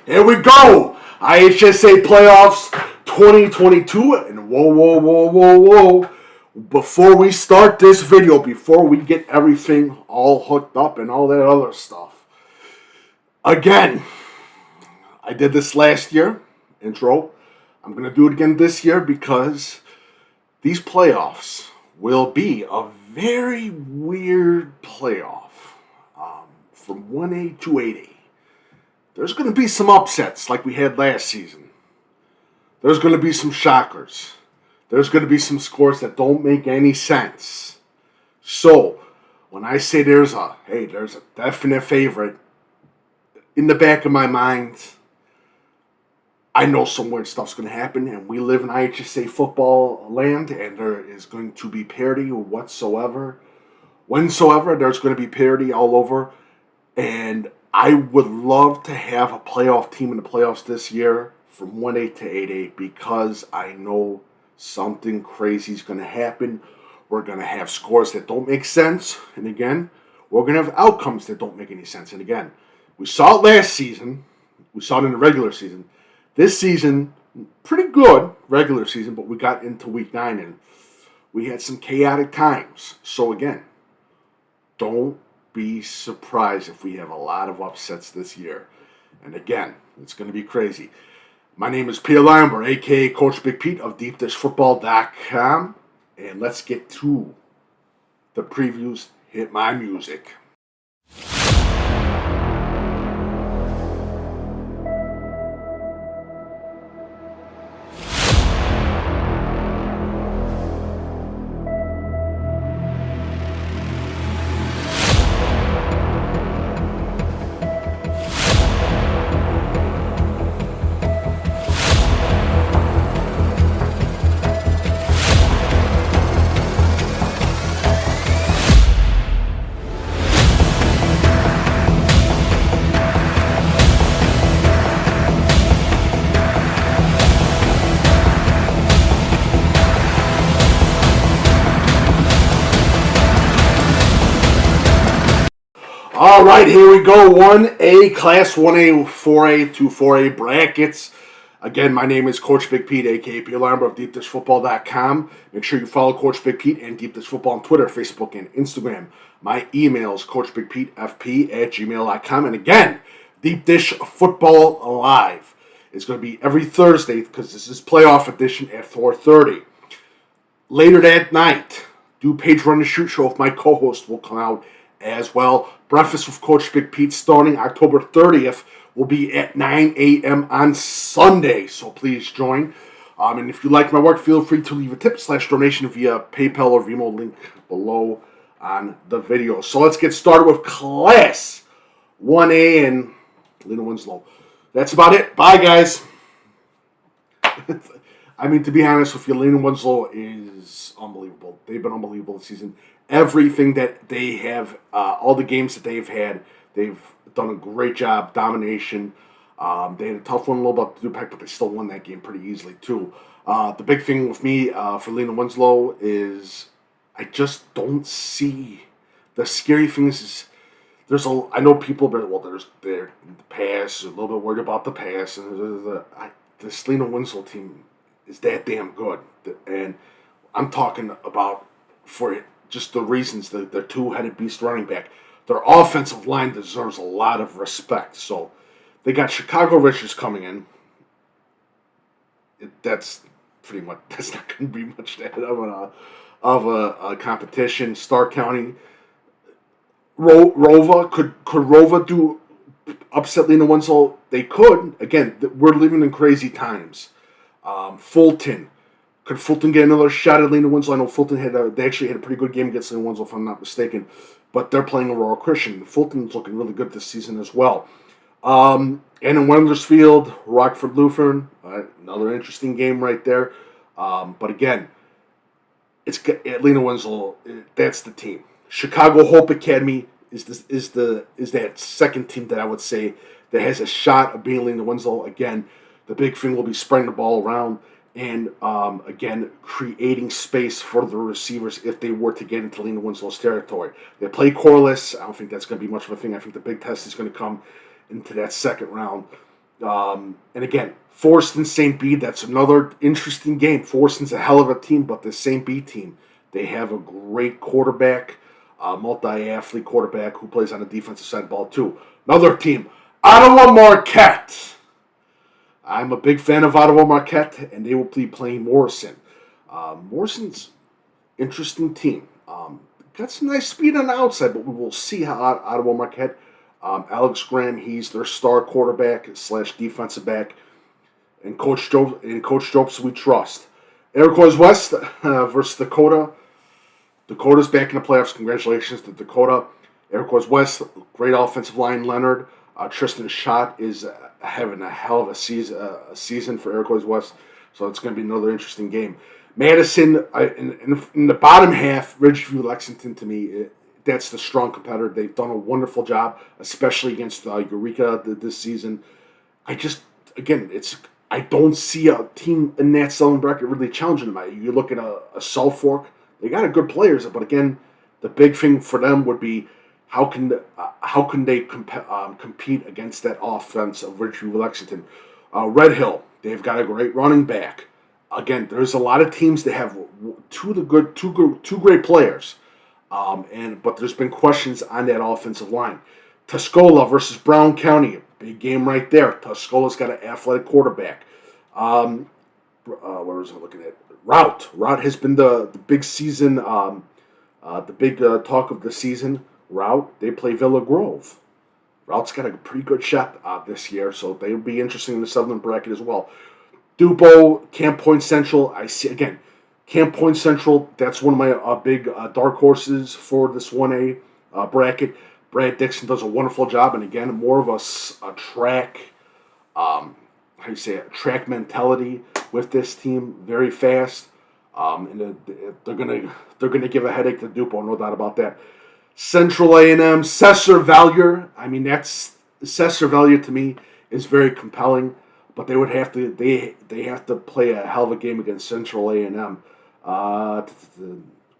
Here we go! IHSA playoffs 2022. And whoa. Before we start this video, before we get everything all hooked up and all that other stuff. Again, I did this last year, intro. I'm going to do it again this year because these playoffs will be a very weird playoff. From 1A to 8A. There's going to be some upsets like we had last season. There's going to be some shockers. There's going to be some scores that don't make any sense. So, when I say there's a definite favorite, in the back of my mind, I know some weird stuff's going to happen, and we live in IHSA football land, and there is going to be parity whatsoever. Whensoever, there's going to be parity all over. And I would love to have a playoff team in the playoffs this year from 1A to 8A because I know something crazy is going to happen. We're going to have scores that don't make sense. And again, we're going to have outcomes that don't make any sense. And again, we saw it last season. We saw it in the regular season. This season, pretty good regular season, but we got into week 9 and we had some chaotic times. So again, don't be surprised if we have a lot of upsets this year. And again, it's going to be crazy. My name is Peter Leinweber, a.k.a. Coach Big Pete of DeepDishFootball.com. And let's get to the previews. Hit my music. All right, here we go. 1A, Class 1A-4A to 4A brackets. Again, my name is Coach Big Pete, a.k.a. Peter Leinweber of DeepDishFootball.com. Make sure you follow Coach Big Pete and Deep Dish Football on Twitter, Facebook, and Instagram. My email is coachbigpetefp@gmail.com. And again, Deep Dish Football Live is going to be every Thursday because this is playoff edition at 4:30. Later that night, do Page Run and Shoot show with my co-host will come out as well. Breakfast with Coach Big Pete starting October 30th will be at 9 a.m. on Sunday, so please join. And if you like my work, feel free to leave a tip/donation via PayPal or Venmo link below on the video. So let's get started with Class 1A and Lena-Winslow. That's about it. Bye, guys. I mean, to be honest with you, Lena-Winslow is unbelievable. They've been unbelievable this season. Everything that they have, all the games that they've had, they've done a great job. Domination. They had a tough one a little bit to Dupec, but they still won that game pretty easily, too. The big thing with me for Lena-Winslow is I just don't see the scary things. I know people, but they're the pass, a little bit worried about the pass. And this Lena-Winslow team is that damn good. And I'm talking about for just the reasons that their two-headed beast running back. Their offensive line deserves a lot of respect. So they got Chicago Richards coming in. That's not going to be much of a competition. Stark County. Rova, could Rova upset Lena-Winslow? They could. Again, we're living in crazy times. Fulton. Could Fulton get another shot at Lena-Winslow? I know Fulton they actually had a pretty good game against Lena-Winslow, if I'm not mistaken. But they're playing Aurora Christian. Fulton's looking really good this season as well. And in Wethersfield, Rockford Lutheran, another interesting game right there. But again, it's Lena-Winslow. That's the team. Chicago Hope Academy is that second team that I would say that has a shot of being Lena-Winslow. Again, the big thing will be spreading the ball around. And, again, creating space for the receivers if they were to get into Lena-Winslow's territory. They play Corliss. I don't think that's going to be much of a thing. I think the big test is going to come into that second round. And again, Forreston St. Bede, that's another interesting game. Forreston's a hell of a team, but the St. Bede team, they have a great quarterback, multi-athlete quarterback who plays on the defensive side of the ball too. Another team, Ottawa Marquette. I'm a big fan of Ottawa Marquette, and they will be playing Morrison. Morrison's interesting team. Got some nice speed on the outside, but we will see how Ottawa Marquette. Alex Graham, he's their star quarterback / defensive back, and Coach Jobs we trust. Iroquois West versus Dakota. Dakota's back in the playoffs. Congratulations to Dakota. Iroquois West, great offensive line. Leonard, Tristan Schott is having a hell of a season for Iroquois West, so it's going to be another interesting game. Madison, in the bottom half, Ridgeview Lexington, to me, that's the strong competitor. They've done a wonderful job, especially against Eureka this season. I don't see a team in that Southern bracket really challenging them. You look at a Suffolk, they got a good players, but again, the big thing for them would be how can they compete against that offense of Ridgeview Lexington. Red Hill, they've got a great running back. Again, there's a lot of teams that have two great players, but there's been questions on that offensive line. Tuscola versus Brown County, big game right there. Tuscola's got an athletic quarterback. Where was I looking at? Route has been the big season, the big talk of the season. Route, they play Villa Grove. Route's got a pretty good shot this year, so they would be interesting in the Southern bracket as well. Dupo, Camp Point Central. I see again, Camp Point Central. That's one of my big dark horses for this 1A bracket. Brad Dixon does a wonderful job, and again, more of a track, track mentality with this team. Very fast, and they're gonna give a headache to Dupo, no doubt about that. Central A&M, Sesser-Valier. I mean, that's Sesser-Valier to me is very compelling. But they would have to they have to play a hell of a game against Central A&M.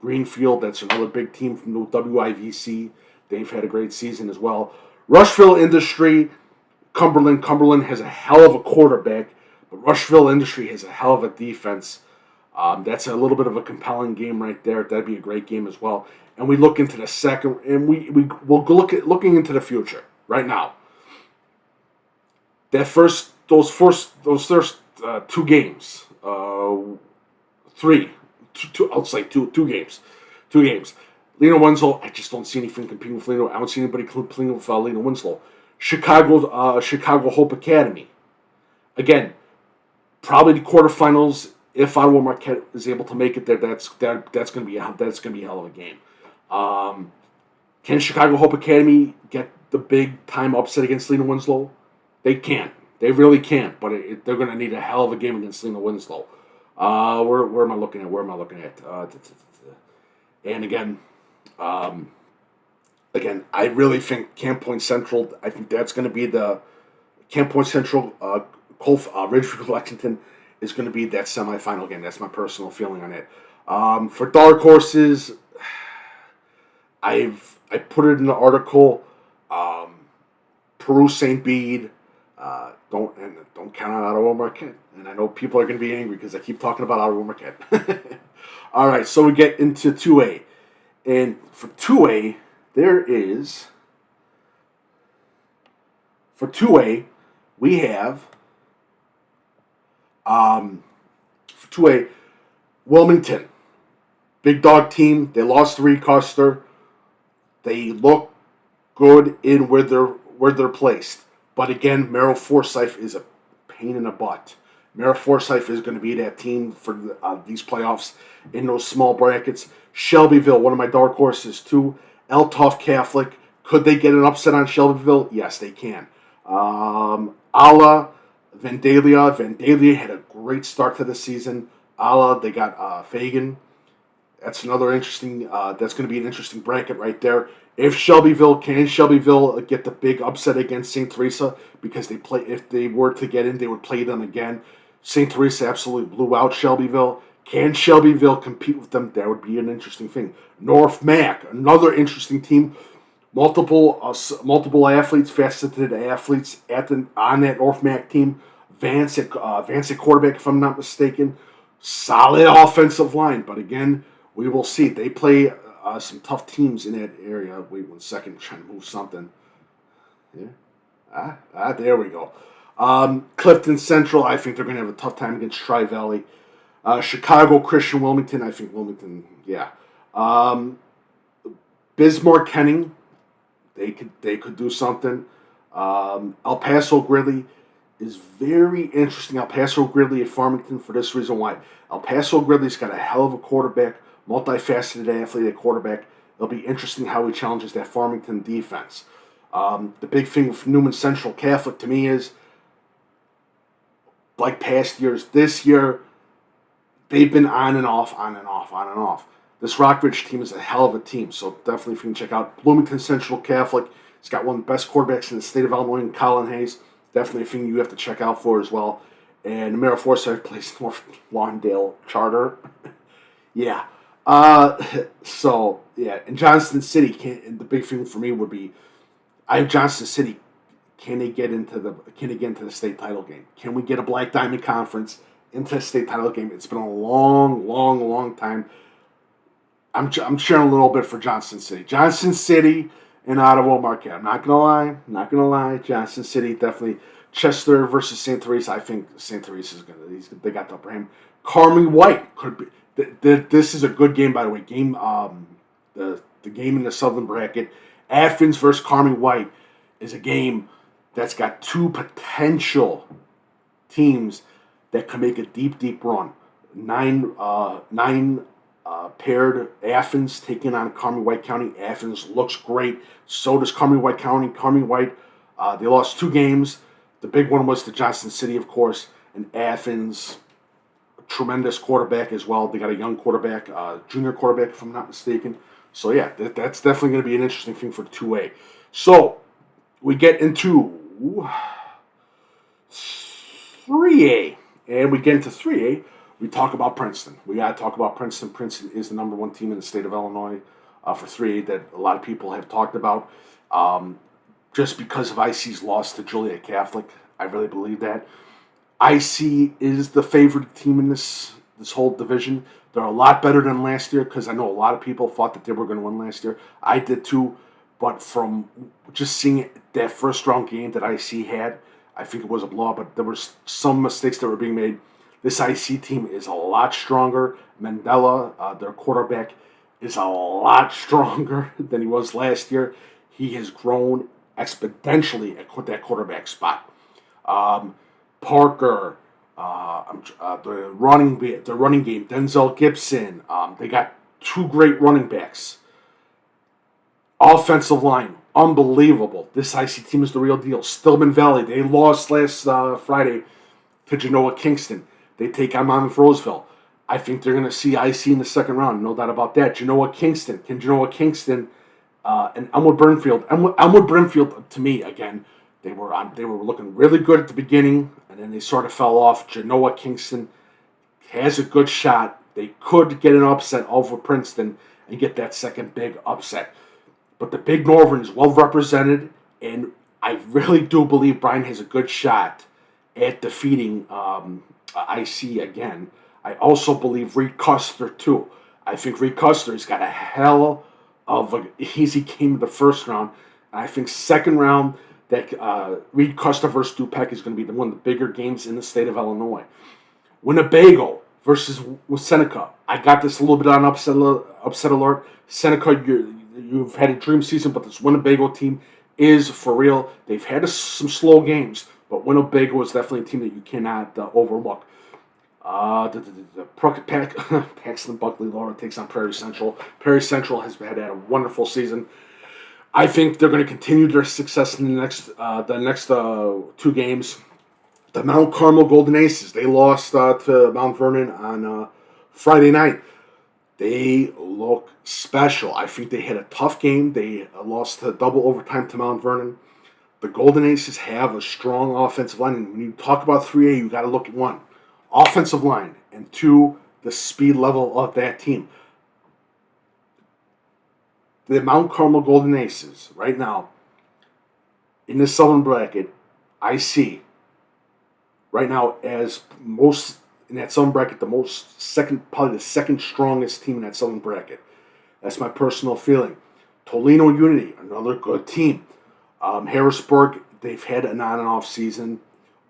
Greenfield, that's another big team from the WIVC. They've had a great season as well. Rushville Industry, Cumberland. Cumberland has a hell of a quarterback, but Rushville Industry has a hell of a defense. That's a little bit of a compelling game right there. That'd be a great game as well. And we look into the second, and we'll looking into the future right now. Those first two games, two games. Lena-Winslow, I just don't see anything competing with Lena. I don't see anybody competing with Lena-Winslow. Chicago Hope Academy. Again, probably the quarterfinals. If Ottawa Marquette is able to make it there, that's going to be a hell of a game. Can Chicago Hope Academy get the big time upset against Lena-Winslow? They can. They really can't, but they're going to need a hell of a game against Lena-Winslow. Where am I looking at? And again, I really think Camp Point Central. I think that's going to be the Camp Point Central. Ridgeview Lexington is going to be that semifinal game. That's my personal feeling on it. For dark horses, I put it in the article. Peru St. Bede. Don't count on Ottawa Marquette. And I know people are going to be angry because I keep talking about Ottawa Marquette. All right, so we get into 2A. And for 2A, we have, for 2A, Wilmington. Big dog team. They lost to Reed-Custer. They look good in where they're placed. But again, Forsyth is a pain in the butt. Forsyth is going to be that team for these playoffs in those small brackets. Shelbyville, one of my dark horses too. Eltoff Catholic. Could they get an upset on Shelbyville? Yes, they can. Ala, Vandalia. Vandalia had a great start to the season. Ala, they got Fagan. That's another interesting. That's going to be an interesting bracket right there. If Shelbyville get the big upset against St. Teresa because if they were to get in, they would play them again. St. Teresa absolutely blew out Shelbyville. Can Shelbyville compete with them? That would be an interesting thing. North Mac, another interesting team multiple athletes, faceted athletes on that North Mac team. Vance at quarterback, if I'm not mistaken. Solid offensive line, but again, we will see. They play some tough teams in that area. Wait 1 second, I'm trying to move something. Yeah. There we go. Clifton Central, I think they're going to have a tough time against Tri-Valley. Chicago Christian Wilmington, I think Wilmington, yeah. Bismarck Kenning, they could do something. El Paso Gridley is very interesting. El Paso Gridley at Farmington for this reason why. El Paso Gridley's got a hell of a quarterback, multifaceted athlete at quarterback. It'll be interesting how he challenges that Farmington defense. The big thing with Newman Central Catholic to me is, like past years, this year, they've been on and off. This Rockridge team is a hell of a team, so definitely if you can check out Bloomington Central Catholic. It's got one of the best quarterbacks in the state of Illinois, in Colin Hayes. Definitely a thing you have to check out for as well. And the Mayor of Forsyth plays North Lawndale Charter. Yeah. And Johnston City, and the big thing for me would be, I have Johnston City. Can they get into the state title game? Can we get a Black Diamond Conference into the state title game? It's been a long time. I'm cheering a little bit for Johnston City. Johnston City and Ottawa, Marquette. I'm not gonna lie. Johnston City definitely. Chester versus St. Teresa. I think St. Teresa's they got the upper hand. Carmi White could be. This is a good game, by the way. The game in the Southern bracket. Athens versus Carmi White is a game that's got two potential teams that can make a deep run. Nine paired. Athens taking on Carmi White County. Athens looks great. So does Carmi White County. Carmi White, they lost 2 games. The big one was to Johnston City, of course, and Athens, a tremendous quarterback as well. They got a young quarterback, junior quarterback, if I'm not mistaken. So, yeah, that's definitely going to be an interesting thing for 2A. So, we get into 3A. And we get into 3A, we talk about Princeton. We got to talk about Princeton. Princeton is the number 1 team in the state of Illinois for 3A that a lot of people have talked about. Just because of IC's loss to Joliet Catholic. I really believe that. IC is the favorite team in this whole division. They're a lot better than last year because I know a lot of people thought that they were going to win last year. I did too, but from just seeing that first round game that IC had, I think it was a blowout, but there were some mistakes that were being made. This IC team is a lot stronger. Mandela, their quarterback, is a lot stronger than he was last year. He has grown exponentially at that quarterback spot. Parker, the running game, Denzel Gibson. They got 2 great running backs. Offensive line, unbelievable. This IC team is the real deal. Stillman Valley, they lost last Friday to Genoa Kingston. They take on Monmouth Roseville. I think they're going to see IC in the second round, no doubt about that. Genoa Kingston. Can Genoa Kingston and Elmwood Brimfield, to me, again, they were looking really good at the beginning, and then they sort of fell off. Genoa Kingston has a good shot. They could get an upset over Princeton and get that second big upset. But the Big Northern is well represented, and I really do believe Brian has a good shot at defeating IC again. I also believe Reed-Custer, too. I think Reed-Custer has got a hell of an easy game in the first round. And I think second round, that Reed-Custer versus Dupac is going to be one of the bigger games in the state of Illinois. Winnebago versus Seneca. I got this a little bit on upset alert. Seneca, you've had a dream season, but this Winnebago team is for real. They've had some slow games, but Winnebago is definitely a team that you cannot overlook. Paxton Buckley Laura takes on Prairie Central. Prairie Central has had a wonderful season. I think they're going to continue their success in the next 2 games. The Mount Carmel Golden Aces, they lost to Mount Vernon on Friday night. They look special. I think they had a tough game. They lost to double overtime to Mount Vernon. The Golden Aces have a strong offensive line. And when you talk about 3A, you got to look at 1, offensive line, and 2, the speed level of that team. the Mount Carmel Golden Aces right now in the Southern bracket, I see right now as most in that Southern bracket, probably the second strongest team in that Southern bracket. That's my personal feeling. Tolono Unity, another good team. Harrisburg, they've had an on and off season.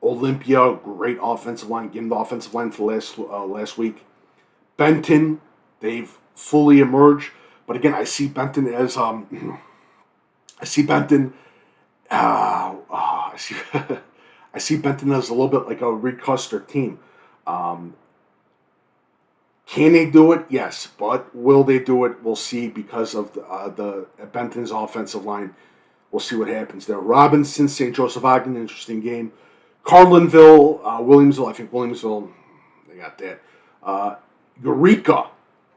Olympia, great offensive line. Give them the offensive line for last week. Benton, they've fully emerged. But again, I see Benton as I see Benton as a little bit like a Reed-Custer team. Can they do it? Yes. But will they do it? We'll see because of the Benton's offensive line. We'll see what happens there. Robinson, St. Joseph Ogden, interesting game. Carlinville, Williamsville. I think Williamsville, they got that. Eureka.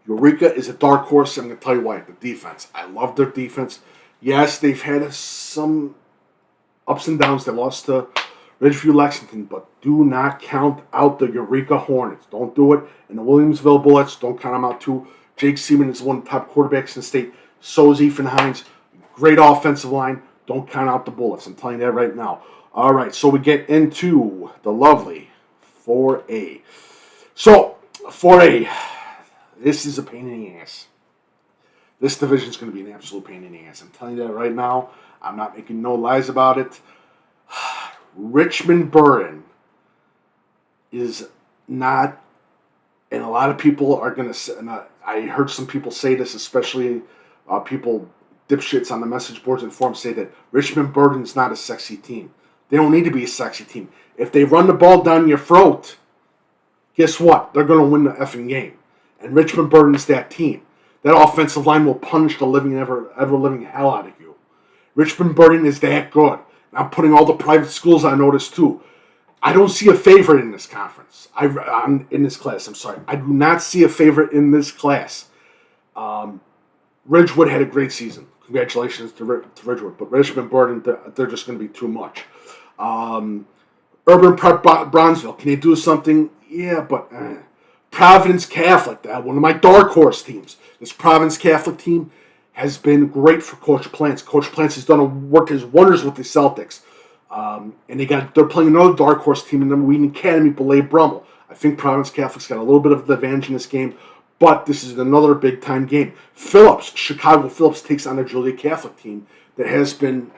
Eureka is a dark horse. I'm going to tell you why. The defense. I love their defense. Yes, they've had some ups and downs. They lost to Ridgeview, Lexington, but do not count out the Eureka Hornets. Don't do it. And the Williamsville Bullets, don't count them out too. Jake Seaman is one of the top quarterbacks in the state. So is Ethan Hines. Great offensive line. Don't count out the Bullets. I'm telling you that right now. All right, so we get into the lovely 4A. So, 4A, this is a pain in the ass. This division is going to be an absolute pain in the ass. I'm telling you that right now. I'm not making no lies about it. Richmond Burden is not, and a lot of people are going to say, and I heard some people say this, especially people, dipshits on the message boards and forums, say that Richmond Burden is not a sexy team. They don't need to be a sexy team. If they run the ball down your throat, guess what? They're going to win the effing game. And Richmond Burden is that team. That offensive line will punish the living ever-living hell out of you. Richmond Burden is that good. And I'm putting all the private schools on notice, too. I don't see a favorite in this conference. I'm in this class, I'm sorry. I do not see a favorite in this class. Ridgewood had a great season. Congratulations to Ridgewood. But Richmond Burden, they're just going to be too much. Urban Prep Bronzeville, can they do something? Yeah, but Providence Catholic, one of my dark horse teams. This Providence Catholic team has been great for Coach Plants. Coach Plants has worked his wonders with the Celtics. And they're playing another dark horse team in the Wheaton Academy, Belay Brummel. I think Providence Catholic's got a little bit of the advantage in this game, but this is another big-time game. Chicago Phillips takes on a Joliet Catholic team that has been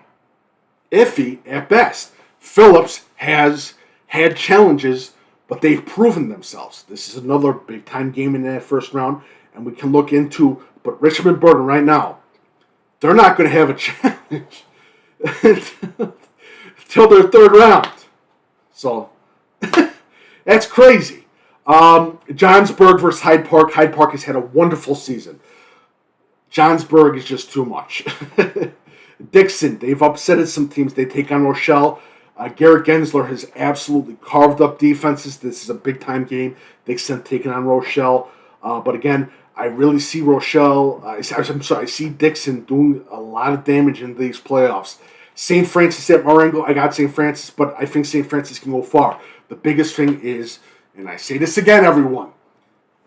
iffy at best. Phillips has had challenges, but they've proven themselves. This is another big-time game in that first round, and we can look into, but Richmond Burden right now, they're not going to have a challenge until their third round. So, that's crazy. Johnsburg versus Hyde Park. Hyde Park has had a wonderful season. Johnsburg is just too much. Dixon, they've upsetted some teams. They take on Rochelle. Garrett Gensler has absolutely carved up defenses. This is a big-time game. Dixon taking on Rochelle. But again, I really see I see Dixon doing a lot of damage in these playoffs. St. Francis at Marengo, I got St. Francis, but I think St. Francis can go far. The biggest thing is, and I say this again, everyone,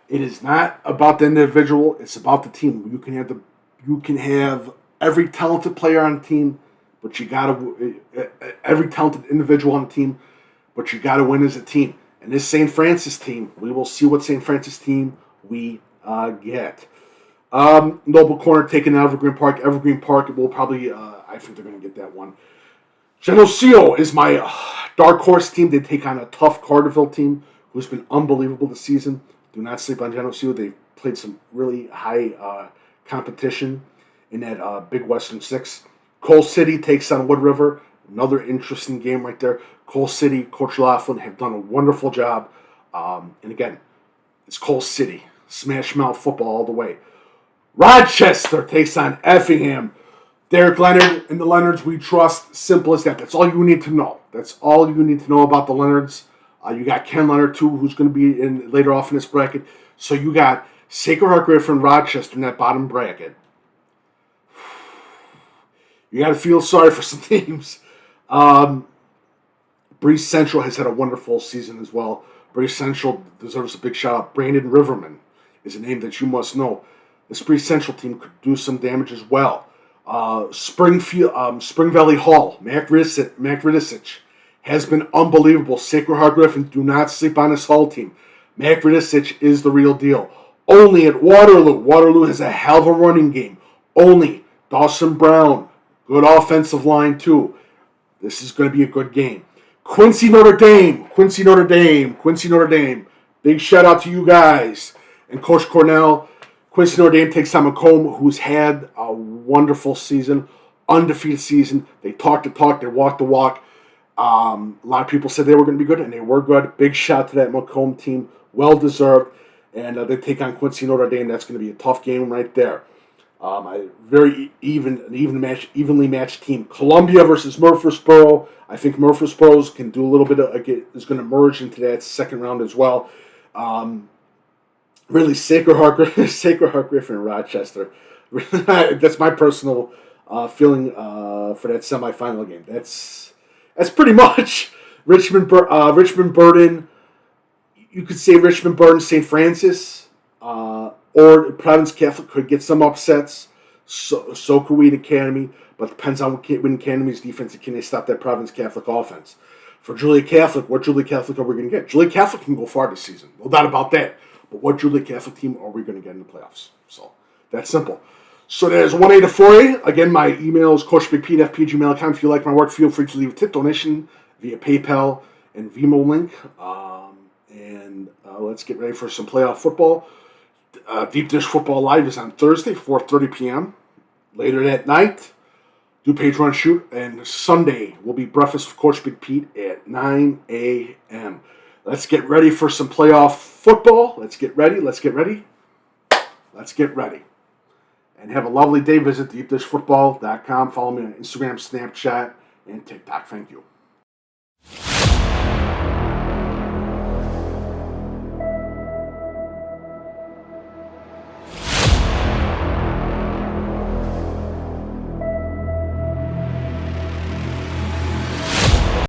it is not about the individual, it's about the team. You can have every talented player on the team, but you gotta every talented individual on the team, but you gotta win as a team. And this St. Francis team, we will see what St. Francis team we get. Noble Corner taking out Evergreen Park. Evergreen Park will probably, I think they're going to get that one. Geneseo is my dark horse team. They take on a tough Carterville team who's been unbelievable this season. Do not sleep on Geneseo. They've played some really high competition in that Big Western 6. Coal City takes on Wood River. Another interesting game right there. Coal City, Coach Laughlin have done a wonderful job. And again, it's Coal City. Smash mouth football all the way. Rochester takes on Effingham. Derek Leonard and the Leonards we trust. Simple as that. That's all you need to know. That's all you need to know about the Leonards. You got Ken Leonard, too, who's going to be in later off in this bracket. So you got Sacred Heart Griffin, Rochester in that bottom bracket. You got to feel sorry for some teams. Breeze Central has had a wonderful season as well. Breeze Central deserves a big shout out. Brandon Riverman is a name that you must know. Esprit Central team could do some damage as well. Spring Valley Hall, Mac Vidicic has been unbelievable. Sacred Heart Griffin, do not sleep on this Hall team. Mac Vidicic is the real deal. Only at Waterloo. Waterloo has a hell of a running game. Only Dawson Brown, good offensive line too. This is going to be a good game. Quincy Notre Dame. Big shout out to you guys. And Coach Cornell. Quincy Notre Dame takes on Macomb, who's had a wonderful season, undefeated season. They talked the talk, they walked the walk. A lot of people said they were going to be good, and they were good. Big shout to that Macomb team. Well deserved. And they take on Quincy Notre Dame. That's going to be a tough game right there. A very evenly matched team. Columbia versus Murfreesboro. I think Murfreesboro can do a little bit is going to merge into that second round as well. Really, Sacred Heart Griffin and Rochester. That's my personal feeling for that semifinal game. That's pretty much Richmond Burden. You could say Richmond Burden, St. Francis, or Providence Catholic could get some upsets. So could Wheaton Academy, but it depends on Wheaton Academy's defense and can they stop that Providence Catholic offense. For Joliet Catholic, what Joliet Catholic are we going to get? Joliet Catholic can go far this season, no doubt about that. But what Joliet Catholic team are we going to get in the playoffs? So that's simple. So there's 1A to 4A. Again, my email is coachbigpetefp@gmail.com. If you like my work, feel free to leave a tip donation via PayPal and VENMO link. Let's get ready for some playoff football. Deep Dish Football Live is on Thursday, 4:30 p.m. Later that night, do Page Run Shoot. And Sunday will be Breakfast with Coach Big Pete at 9 a.m. Let's get ready for some playoff football. Let's get ready. And have a lovely day. Visit deepdishfootball.com. Follow me on Instagram, Snapchat, and TikTok. Thank you.